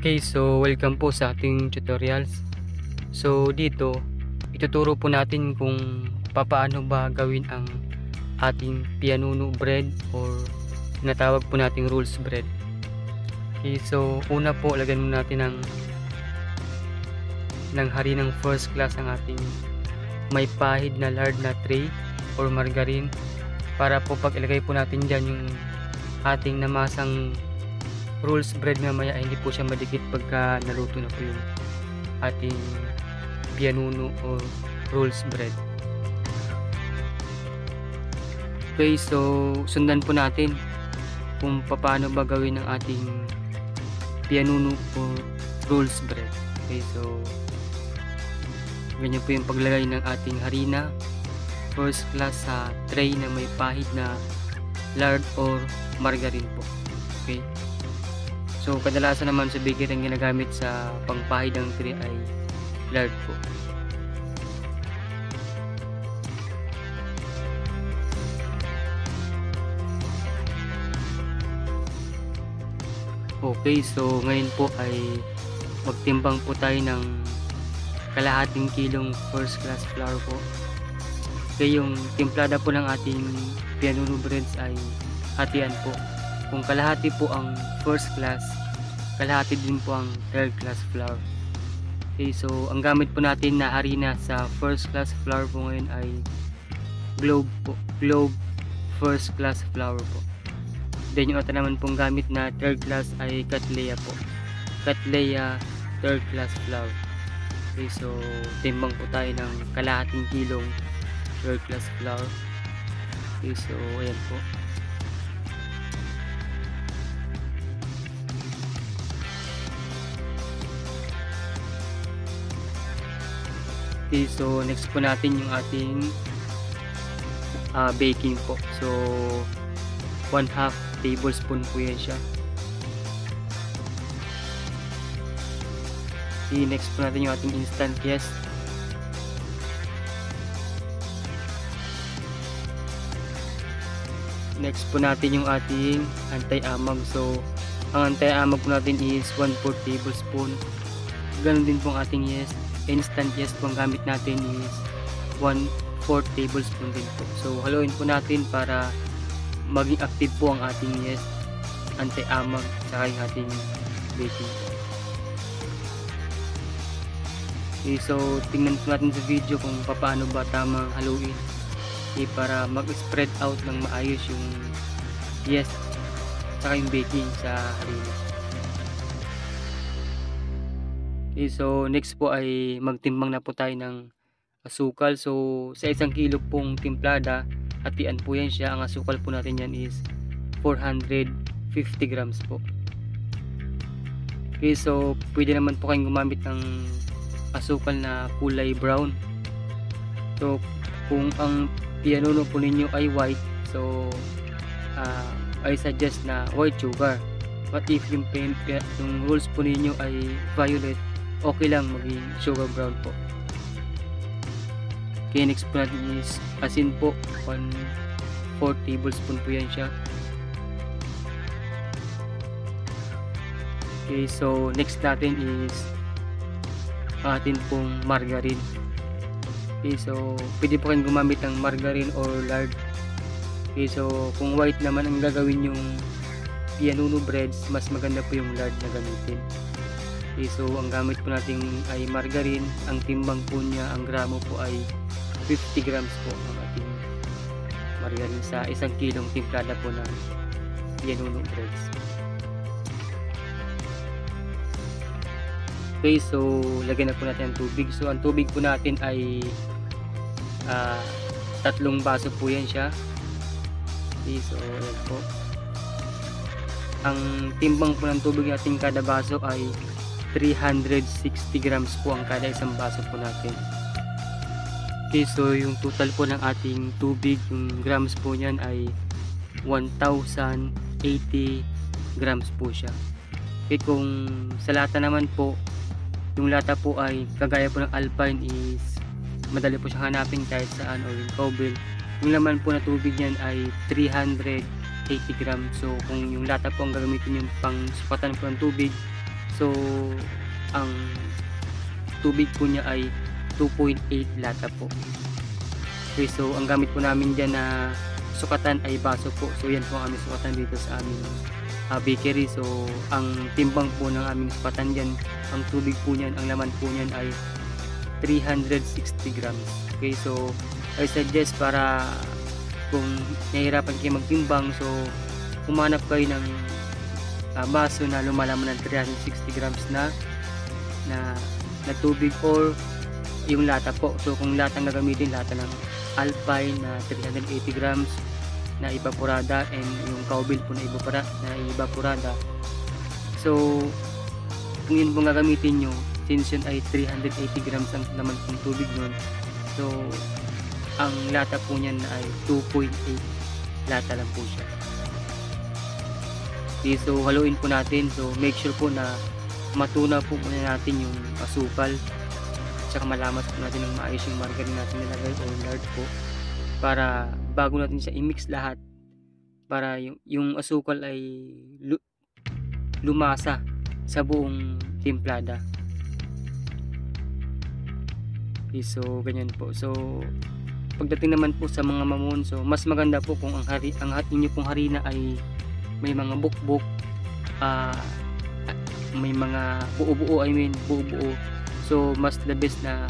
Okay, so welcome po sa ating tutorials. So dito, ituturo po natin kung papaano ba gawin ang ating pianuno bread or tinatawag po nating rules bread. Okay, so una po lagyan mo natin ng harinang first class ang ating may pahid na lard na tray or margarine para po pag ilagay po natin dyan yung ating namasang rules bread mamaya ay hindi po siya madikit pagka naluto na po yung ating pianuno o rules bread. Okay, so sundan po natin kung paano ba gawin ang ating pianuno o rules bread. Okay, so ganyan po yung paglagay ng ating harina first class sa tray na may pahid na lard or margarine po. Okay, so kadalasan naman sa bakery ang ginagamit sa pangpahid ng tray ay lard po. Okay, so ngayon po ay magtimbang po tayo ng kalahating kilong first class flour po. Okay, yung timplada po ng ating pianuno breads ay hatian po. Kung kalahati po ang first class, kalahati din po ang third class flour. Okay, so ang gamit po natin na harina sa first class flour po ngayon ay Globe po, Globe first class flour po. Then yung ata naman pong gamit na third class ay Cattleya po, Cattleya third class flour. Okay, so timbang po tayo ng kalahating kilong third class flour. Okay, so ayan po. Okay, so next po natin yung ating baking po. So 1/2 tablespoon po yan siya. Okay, next po natin yung ating instant yeast. Next po natin yung ating anti-amag. So ang anti-amag po natin is 1/4 tablespoon. Ganun din po ang ating yeast. Instant yeast po ang gamit natin is 1/4 tablespoon din po. So haluin po natin para maging active po ang ating yeast, anti-amag, saka yung ating baking. Okay, so tingnan po natin sa video kung paano ba tamang haluin. Okay, para mag-spread out ng maayos yung yeast saka yung baking sa harina. Okay, so next po ay magtimbang na po tayo ng asukal. So sa 1 kilo pong timplada, hatian po yan siya. Ang asukal po natin yan is 450 grams po. Okay, so pwede naman po kayong gumamit ng asukal na kulay brown. So kung ang pianuno po ninyo ay white, so I suggest na white sugar. But if yung rules po ninyo ay violet, okay lang maging sugar brown po. Okay, next po natin is asin po, 1/4 tablespoon po yan siya. Okay, so next natin is atin pong margarine. Okay, so pwede po kayong gumamit ng margarine or lard. Okay, so kung white naman ang gagawin yung pianuno breads, mas maganda po yung lard na gamitin. Okay, so ang gamit po natin ay margarine. Ang timbang po niya, ang gramo po ay 50 grams po ang ating margarine sa 1 kilong timplada po ng pianuno breads. Okay, so lagyan na po natin ang tubig. So ang tubig po natin ay 3 baso po yan siya. Okay, so ayan po. Ang timbang po ng tubig natin kada baso ay 360 grams po ang kada isang baso po natin. Okay, so yung total po ng ating tubig, yung grams po niyan ay 1080 grams po siya. Okay, kung sa lata naman po, yung lata po ay kagaya po ng Alpine is madali po siyang hanapin kahit saan, o yung Cowbell. Yung laman po na tubig niyan ay 380 grams. So kung yung lata po ang gagamitin yung pang sukatan po ng tubig, So ang tubig po niya ay 2.8 lata po. Okay, so ang gamit po namin dyan na sukatan ay baso po. So yan po ang aming sukatan dito sa aming bakery. So ang timbang po ng aming sukatan dyan, ang tubig po niyan, ang laman po niyan ay 360 grams. Okay, so I suggest para kung nahihirapan kayo magtimbang, so humanap kayo ng baso na lumalaman ng 360 grams na tubig, or yung lata po. So kung lata na gamitin, lata ng Alpine na 380 grams na evaporada, and yung cowbell po na evaporada. So kung yun po gagamitin nyo, since yun ay 380 grams ang laman ng tubig nun, so ang lata po niyan ay 2.8 lata lang po siya. Okay, so haluin po natin. So make sure po na matunaw po muna natin yung asukal, tsaka malamas po natin ng maayos yung margarine natin nilagay o lard po, para bago natin siya i-mix lahat, para yung asukal ay lumasa sa buong timplada. Okay, so ganyan po. So pagdating naman po sa mga mamon, so mas maganda po kung ang inyo pong harina ay may mga bukbok, may mga buo-buo, buo-buo. So mas the best na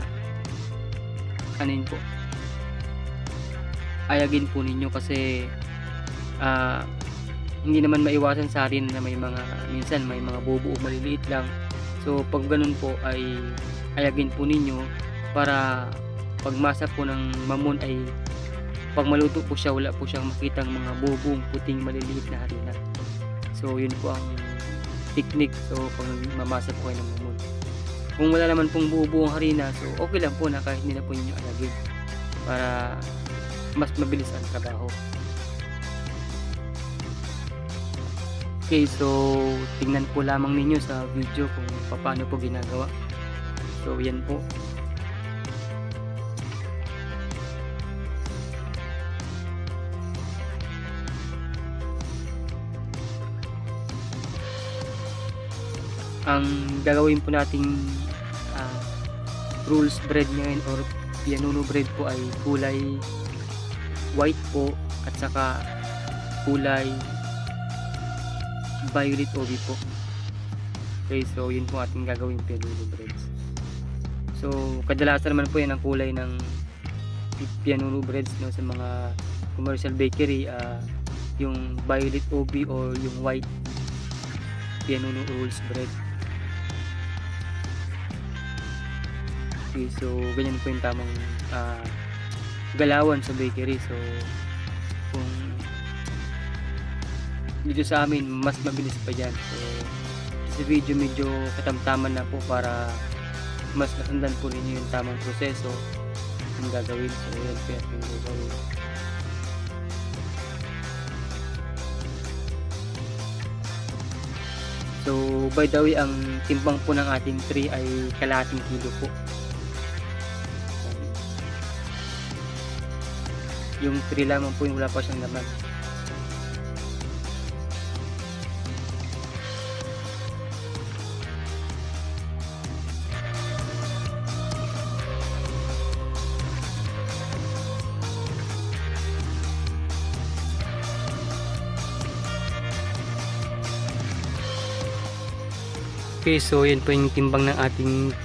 anin po, ayagin po ninyo, kasi hindi naman maiwasan sa harina na minsan may mga buo-buo maliliit lang. So pag ganun po ay ayagin po ninyo, para pagmasa po ng mamon ay pag maluto po siya, wala po siyang makitang mga buong puting maliliit na harina. So yun po ang technique. So pag mamasa po kayo ng mamon, kung wala naman pong buong harina, so okay lang po na kahit hindi na po ninyo alagin, para mas mabilis ang trabaho. Okay, so tingnan po lamang ninyo sa video kung paano po ginagawa. So yan po. Ang gagawin po nating rules bread ngayon or pianuno bread po ay kulay white po, at saka kulay violet obi po. Okay, so yun po ating gagawin pianuno breads. So kadalasan naman po yan ang kulay ng pianuno breads, no, sa mga commercial bakery, yung violet obi or yung white pianuno rules bread. Okay, so ganyan po yung tamang galawan sa bakery. So kung dito sa amin mas mabilis pa dyan. So sa video medyo katamtaman na po, para mas nasundan po ninyo yung tamang proseso yung gagawin. So yan po yung gagawin. So by the way, ang timbang po ng ating tray ay kalahating kilo po. Yung tray lamang po yung wala pa siyang laman. Okay, so yan po yung timbang ng ating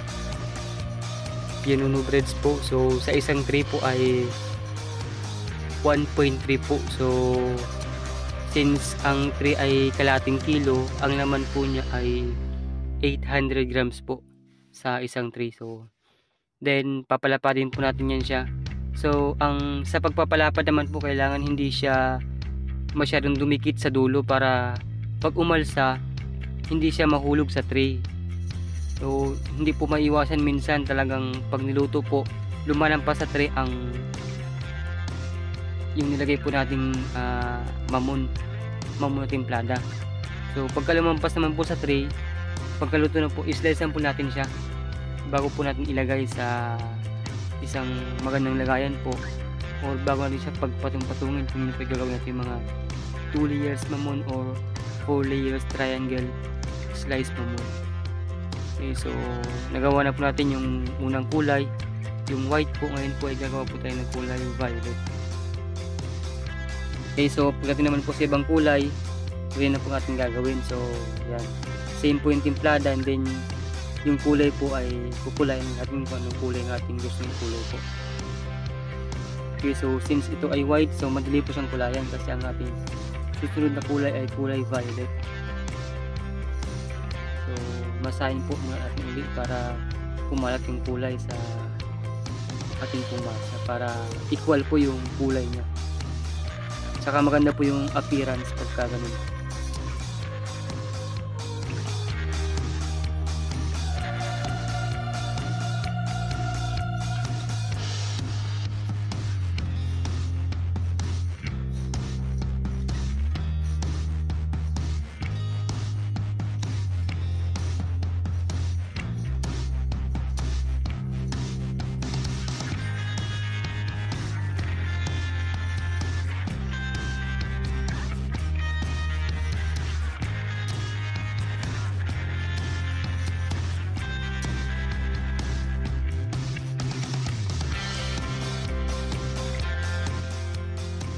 pianuno breads po. So sa isang tray po ay 1.3 po. So since ang tray ay kalahating kilo, ang laman po niya ay 800 grams po sa isang tray. So then papalapadin po natin yan siya. So sa pagpapalapad naman po, kailangan hindi siya masyadong dumikit sa dulo, para pag umalsa hindi siya mahulog sa tray. So hindi po maiwasan, minsan talagang pag niluto po lumalampas sa tray yung nilagay po nating mamon na timplada. So pagka lumampas naman po sa tray, pagkaluto na po, islicean po natin siya bago po natin ilagay sa isang magandang lagayan po, or bago natin siya pagpatong-patungin kung gagawin natin yung mga 2 layers mamon or 4 layers triangle slice mamon. Okay, so nagawa na po natin yung unang kulay, yung white po. Ngayon po ay gagawa po tayo ng kulay violet. Okay, so pagdating naman po sa ibang kulay, yun na po ating gagawin. So yan, same po yung timplada, and then yung kulay po ay kukulayin natin kung anong kulay ng ating gusto ng kulay po. Okay, so since ito ay white, so madali po siyang kulayan kasi ang ating susunod na kulay ay kulay violet. So masahin po muna natin ulit para kumalat yung kulay sa ating pumasa, para equal po yung kulay niya. Saka maganda po yung appearance pagka ganun.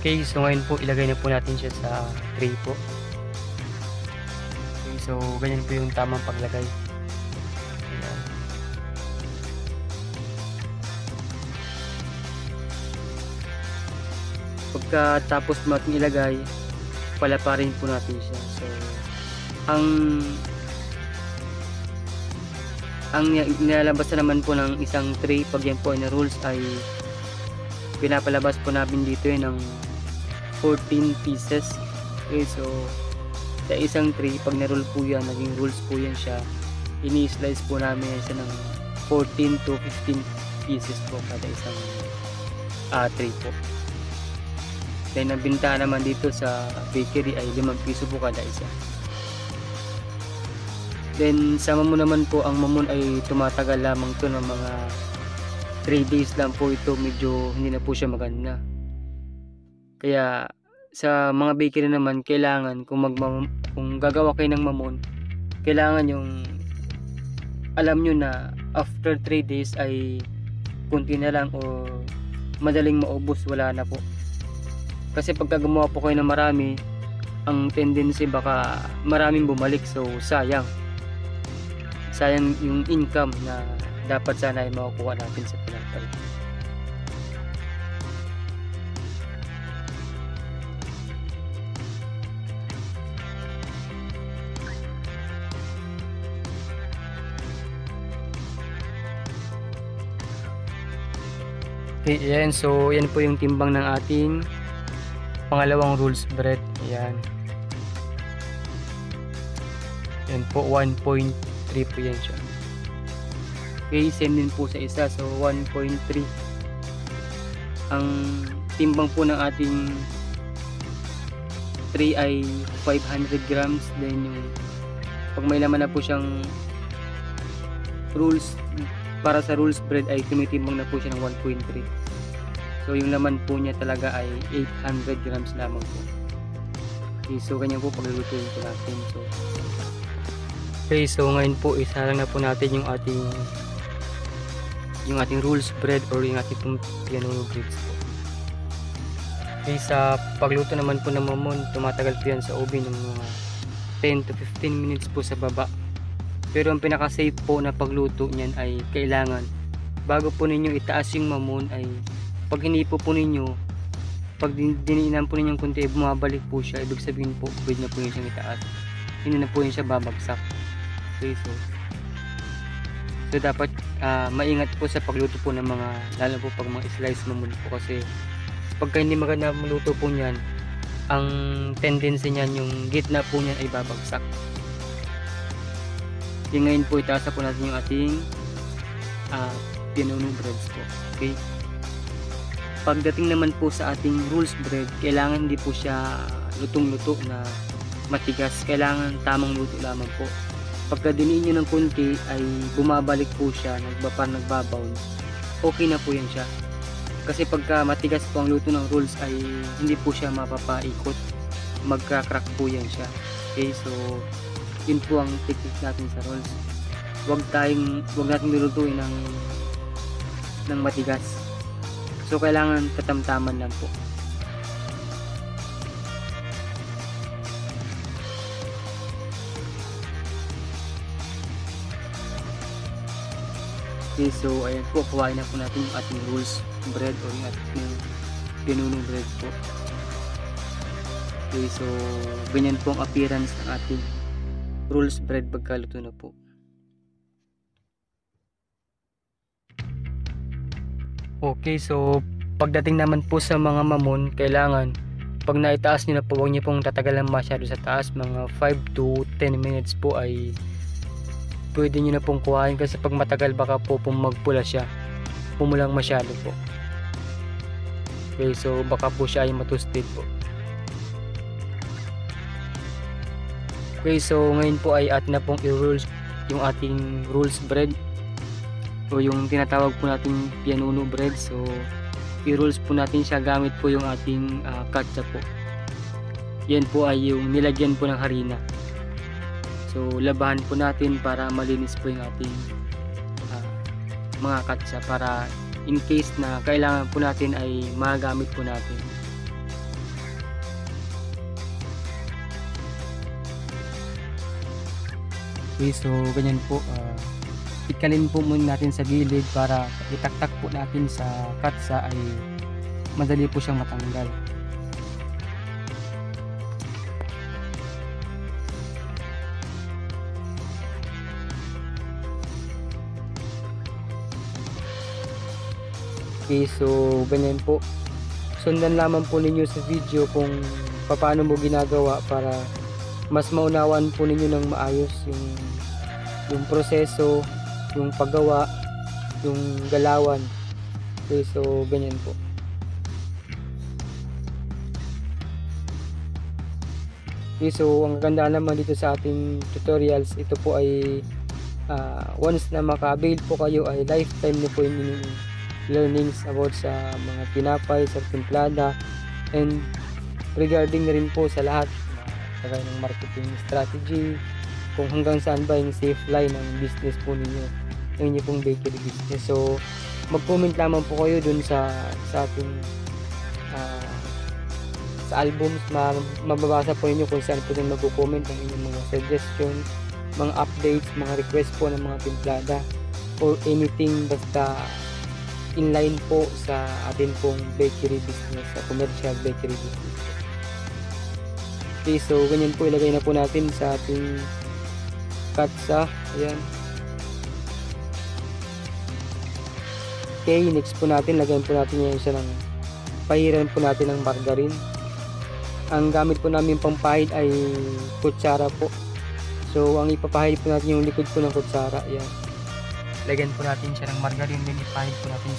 Okay, so ngayon po ilagay na po natin siya sa tray po. Okay, so ganyan po yung tamang paglagay. Ayan. Pagkatapos natin ilagay, palaparin po natin siya. So ang nilalabas na naman po ng isang tray pag yan po ay na-rolls ay pinapalabas po namin dito ng 14 pieces. Okay, so sa isang tray pag na-roll po yan, naging rolls po yan siya, ini-slice po namin siya ng 14 to 15 pieces po kada isang tray po. Then ang bintahan naman dito sa bakery ay 5 piso po kada isa. Then sa mamon naman po, ang mamon ay tumatagal lamang to ng mga 3 days lang po ito, medyo hindi na po siya maganda. Kaya sa mga bakery naman, kailangan kung gagawa kayo ng mamon, kailangan yung alam nyo na after 3 days ay kunti na lang o madaling maubos, wala na po. Kasi pagka gumawa po kayo ng marami, ang tendency baka maraming bumalik, so sayang yung income na dapat sana ay makukuha natin sa tinapay. Okay, ayan. So yan po yung timbang ng ating pangalawang rolls bread. Ayan. Yan po, 1.3 po yan siya. Okay, same din po sa isa. So 1.3. Ang timbang po ng ating tray ay 500 grams. Then yung pag may laman na po siyang rolls, para sa rolls bread ay tumitimbang na po siya ng 1.3. So yung laman po niya talaga ay 800 grams lamang po. Okay, so ganyan po paglulutuin po natin. So ngayon po isalang na po natin yung ating rolls bread or yung ating pianono breads po. Okay, sa pagluto naman po ng mamon, tumatagal po yan sa oven ng mga 10 to 15 minutes po sa baba. Pero ang pinaka-safe po na pagluto niyan ay kailangan bago po ninyo itaas yung mamon ay pag hinipo po ninyo, pag diniinan po ninyo kunti, bumabalik po siya. Ibig sabihin po, pwede na po yun siyang itaas. Hindi na po yun siya babagsak. Okay, so dapat maingat po sa pagluto po ng mga, lalo po pag mga slice mamon po, kasi pagka hindi maganda maluto po niyan, ang tendency niyan yung gitna po niyan ay babagsak. Yung ngayon po itaasa po natin yung ating pianono breads po. Okay, pagdating naman po sa ating rolls bread, kailangan hindi po siya lutong-luto na matigas, kailangan tamang luto lamang po. Pagka diniin nyo ng kunti ay bumabalik po siya, nagbabounce, okay na po yan siya. Kasi pagka matigas po ang luto ng rolls ay hindi po siya mapapaikot, magka-crack po yan siya. Okay, so yun po ang technique natin sa rolls. wag nating lulutuin ng matigas. So kailangan katamtaman lang po. Okay, so ayan po, kuhain na po natin yung ating rolls bread o yung ating pinunong bread po. Okay, so ganyan po ang appearance ng ating rolls bread pagkaluto na po. Okay, so pagdating naman po sa mga mamon, kailangan pag naitaas nyo na po, huwag nyo pong tatagalan masyado sa taas. Mga 5 to 10 minutes po ay pwede nyo na pong kuhain, kasi pag matagal baka po magpula siya, pumulang masyado po. Okay, so baka po siya ay matusted po. Okay, so ngayon po ay atin na pong i-rolls yung ating rolls bread o yung tinatawag po natin pianuno bread. So i-rolls po natin siya gamit po yung ating katsa po. Yan po ay yung nilagyan po ng harina. So labahan po natin para malinis po yung ating mga katsa, para in case na kailangan po natin ay magamit po natin. Okay, so ganyan po, ikalin po muna natin sa gilid para itaktak po natin sa katsa ay madali po siyang matanggal. Okay, so ganyan po, sundan lamang po ninyo sa video kung paano mo ginagawa para mas maunawaan po ninyo ng maayos yung proseso, yung paggawa, yung galawan. Okay, so ganyan po. Okay, so ang ganda naman dito sa ating tutorials, ito po ay once na maka-avail po kayo ay lifetime niyo po yung learnings about sa mga tinapay, sa timplada, and regarding na rin po sa lahat kagaya ng marketing strategy, kung hanggang saan ba yung safe line ng business po ninyo, yung inyo pong bakery business. So mag-comment lamang po kayo dun sa ating sa albums, mababasa po ninyo kung saan po din mag-comment ang inyong mga suggestions, mga updates, mga request po ng mga timplada or anything basta inline po sa atin pong bakery business, sa commercial bakery business. Okay, so ganyan po, ilagay na po natin sa ating katsa. Ayan. Okay, next po natin, lagyan po natin yan siya ng, pahiran po natin ng margarine. Ang gamit po namin pampahid ay kutsara po. So ang ipapahid po natin yung likod po ng kutsara. Ayan. Lagyan po natin siya ng margarine, then ipahid po natin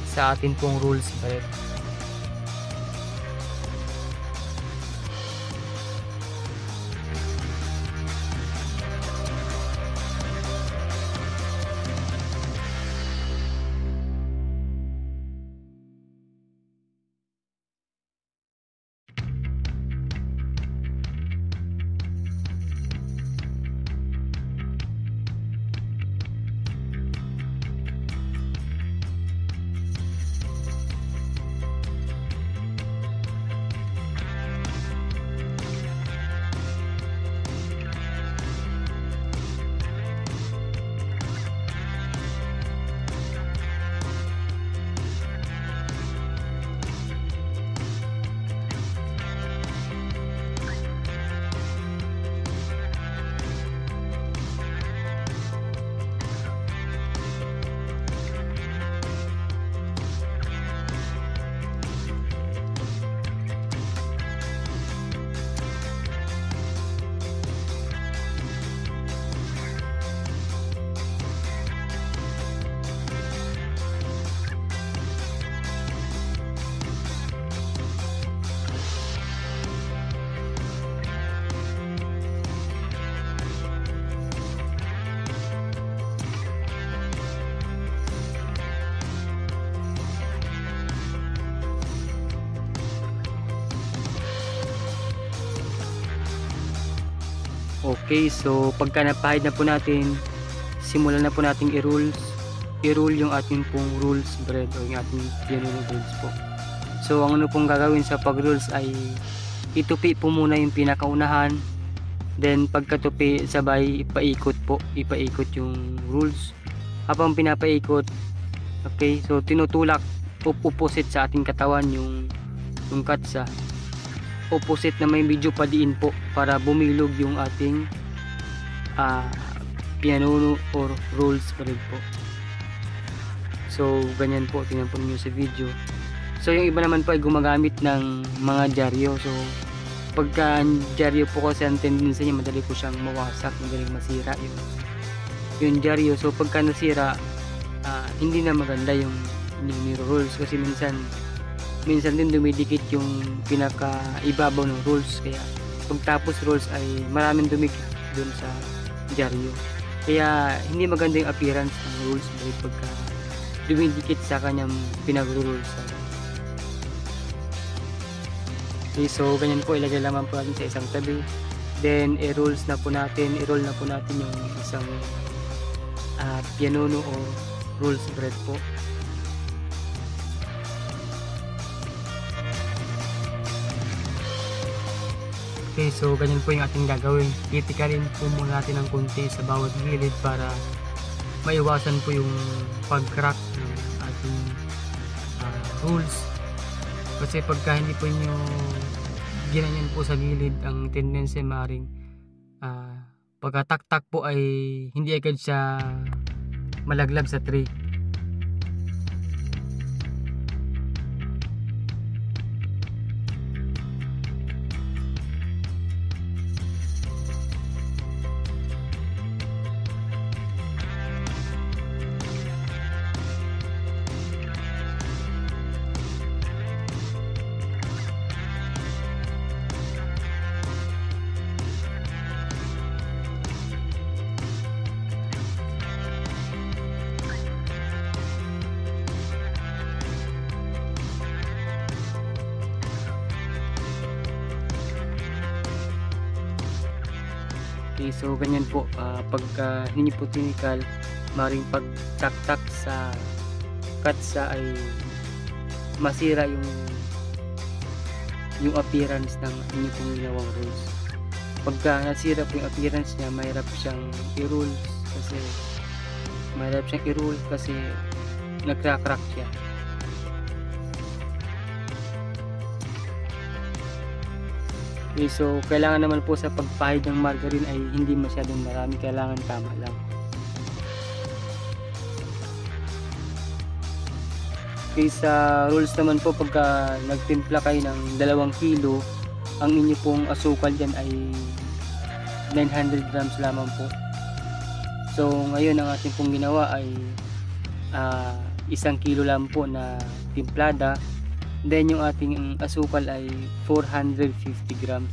sa atin pong rolls bread. Okay, so pagka napahid na po natin, simulan na po nating i-roll yung ating pong rolls bread o yung ating pianuno breads po. So ang ano pong gagawin sa pag-rolls ay itupi po muna yung pinakaunahan, then pagkatupi sabay ipaikot yung rolls habang pinapaikot. Okay, so tinutulak opposite sa ating katawan yung katsa, opposite na may medyo padiin po para bumilog yung ating pianuno or rolls bread po. So ganyan po, tingnan po niyo sa video. So yung iba naman po ay gumagamit ng mga dyaryo. So pagka dyaryo po kasi ang tendency niya madali po siyang mawasak, madaling masira yung dyaryo. So pagka nasira, hindi na maganda yung rolls kasi minsan din dumidikit yung pinaka ibabaw ng rolls, kaya pagtapos rolls ay maraming dumikit dun sa dyaryo, kaya hindi maganda yung appearance ng rolls bread pagka dumidikit sa kanyang pinag-rolls. Okay, so ganyan po, ilagay lamang po natin sa isang tabi, then i-roll na po natin yung isang pianuno o rolls bread po. Okay, so ganyan po yung ating gagawin. Titikalin po muna natin ng konti sa bawat gilid para maiwasan po yung pag-crack ng ating rolls. Kasi pagka hindi po nyo ginanyan po sa gilid, ang tendency maring pagkataktak po ay hindi agad siya malaglag sa tray. Okay, so ganyan po, pagka hindi po tinikal, maring pagtaktak sa katsa ay masira yung appearance ng inyo pong ginawang rolls. Pagka nasira po yung appearance niya, mahirap siyang i-roll kasi nagkra-crack siya. Okay, so kailangan naman po sa pagpahid ng margarine ay hindi masyadong marami, kailangan tama lang. Okay, sa rolls naman po, pagka nagtimpla kayo ng 2 kilo, ang inyo pong asukal dyan ay 900 grams lamang po. So ngayon ang ating pong ginawa ay 1 kilo lang po na timplada. Then yung ating asukal ay 450 grams.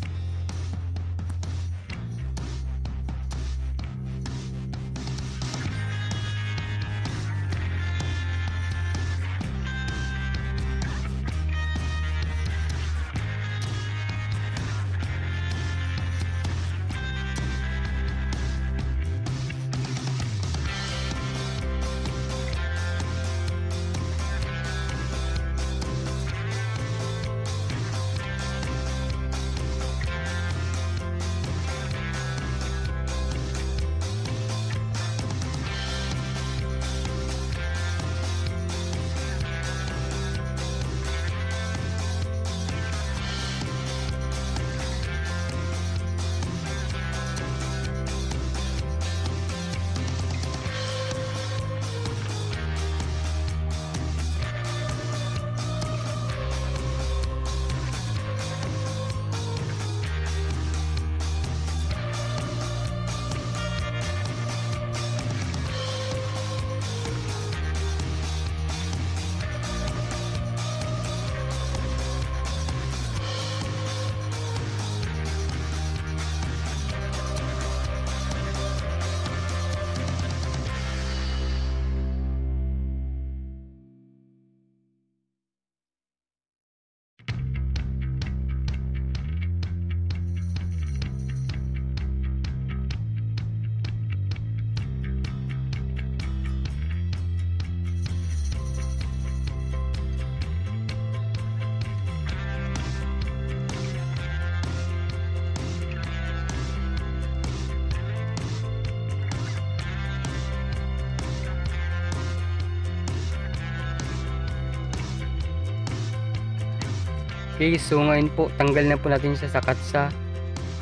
Okay, so ngayon po tanggal na po natin siya sa katsa.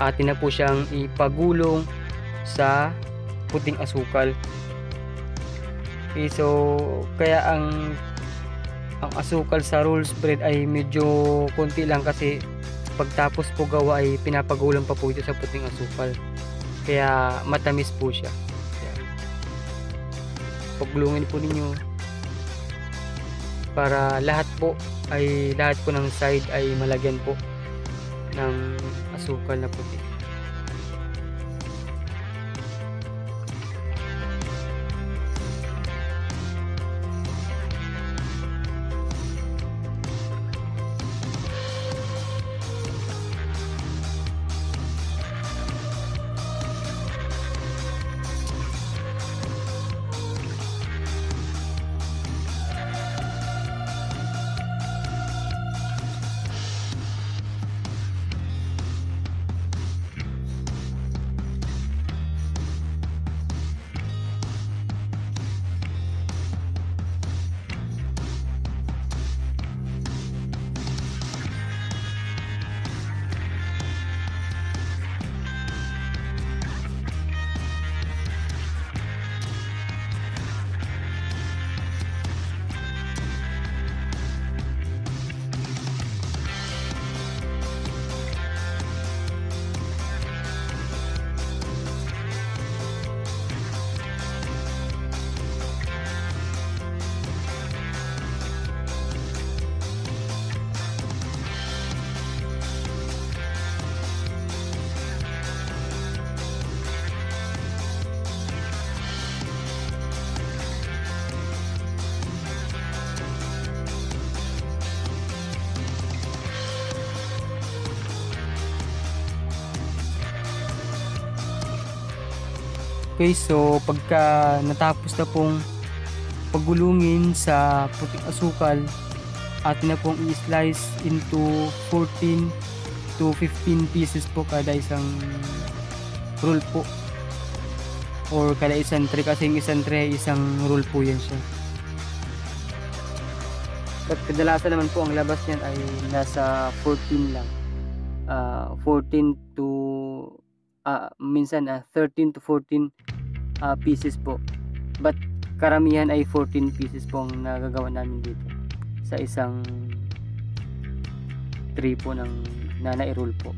Atin na po siyang ipagulong sa puting asukal. Okay, so kaya ang asukal sa rolls bread ay medyo konti lang kasi pagtapos po gawa ay pinapagulang pa po ito sa puting asukal. Kaya matamis po siya. Ayan. Pagulungin po ninyo para lahat po ng side ay malagyan po ng asukal na puti. Okay, so pagka natapos na pong pagulungin sa puting asukal, atin na pong i-slice into 14 to 15 pieces po kada isang roll po, or kada isang tray, kasi yung isang tray isang roll po yan siya. At kadalasan naman po ang labas niyan ay nasa 14 lang, 14 to minsan 13 to 14 pieces po, but karamihan ay 14 pieces po ang nagagawa namin dito sa isang tray po ng na i-roll po.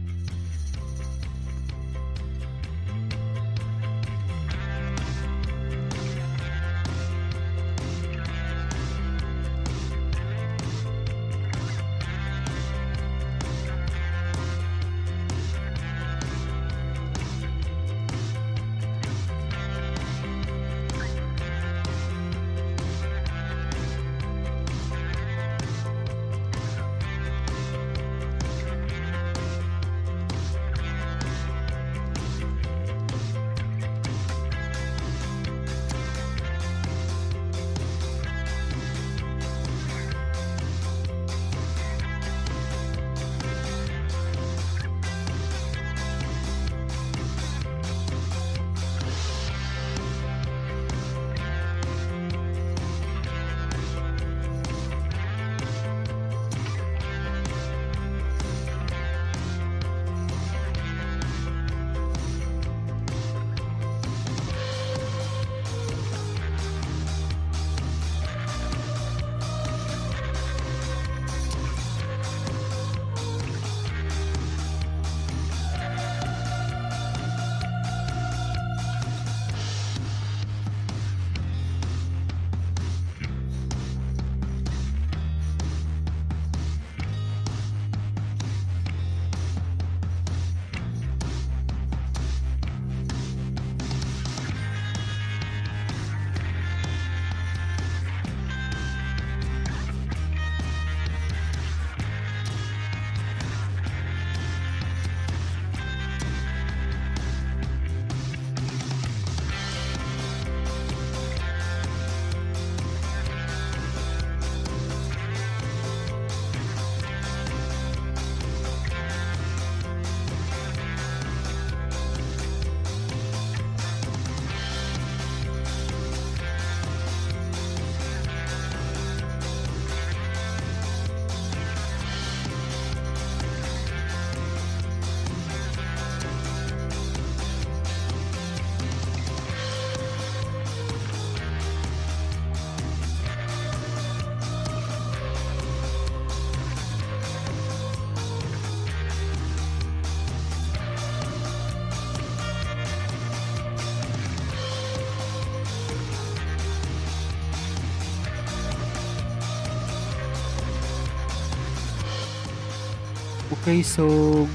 Okay, so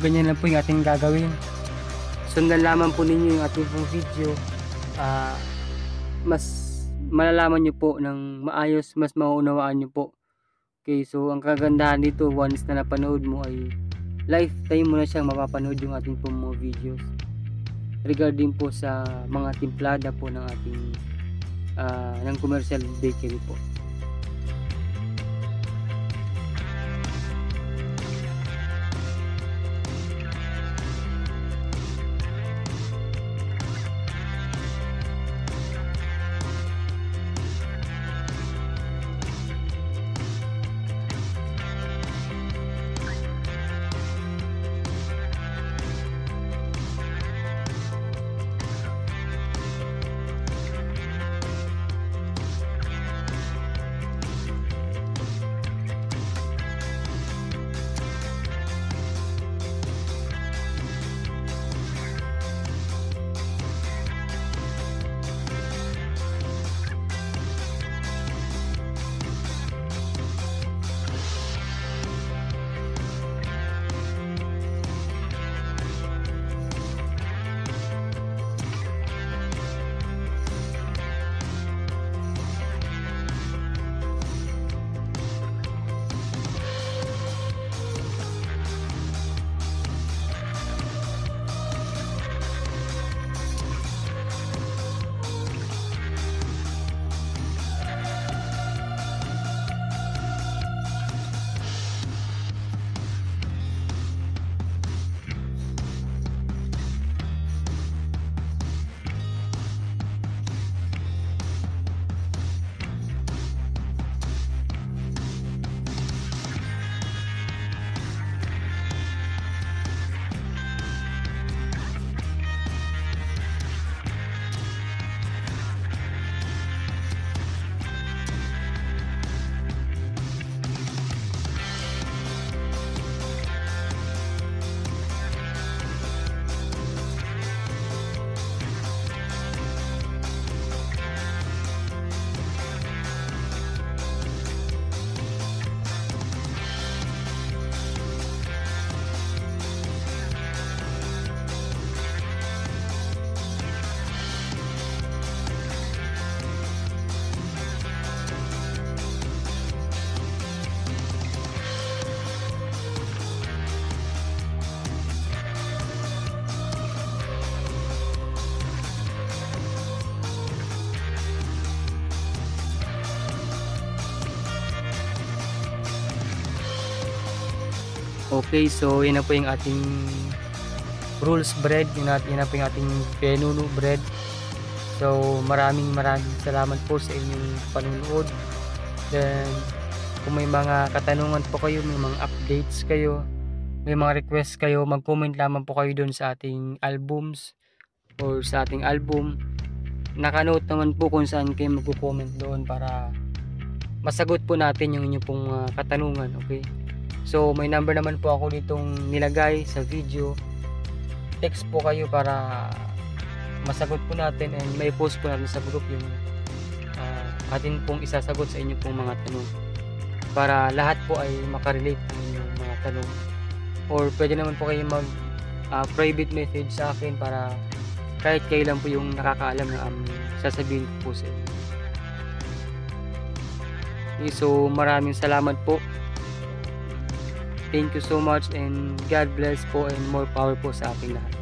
ganyan lang po yung ating gagawin. Sundan lamang po ninyo yung ating pong video. Mas malalaman nyo po ng maayos, mas mauunawaan nyo po. Okay, so ang kagandahan dito, once na napanood mo ay lifetime mo na siyang mapapanood yung ating pong mga videos regarding po sa mga timplada po ng ating ng commercial bakery po. Okay, so yun na po yung ating rules bread, yun na po yung ating Pinuno bread. So maraming salamat po sa inyong panunood. Then kung may mga katanungan po kayo, may mga updates kayo, may mga request kayo, mag-comment lamang po kayo dun sa ating albums or sa ating album. Naka-note naman po kung saan kayo mag-comment doon para masagot po natin yung inyong pong katanungan. Okay, so may number naman po ako ditong nilagay sa video. Text po kayo para masagot po natin and may post po natin sa group yung atin pong isasagot sa inyong pong mga tanong para lahat po ay makarelate ng inyong mga tanong. Or pwede naman po kayo mag private message sa akin para kahit kayo lang po yung nakakaalam na sasabihin ko po sa inyo. Okay, so maraming salamat po. Thank you so much and God bless po and more power po sa ating lahat.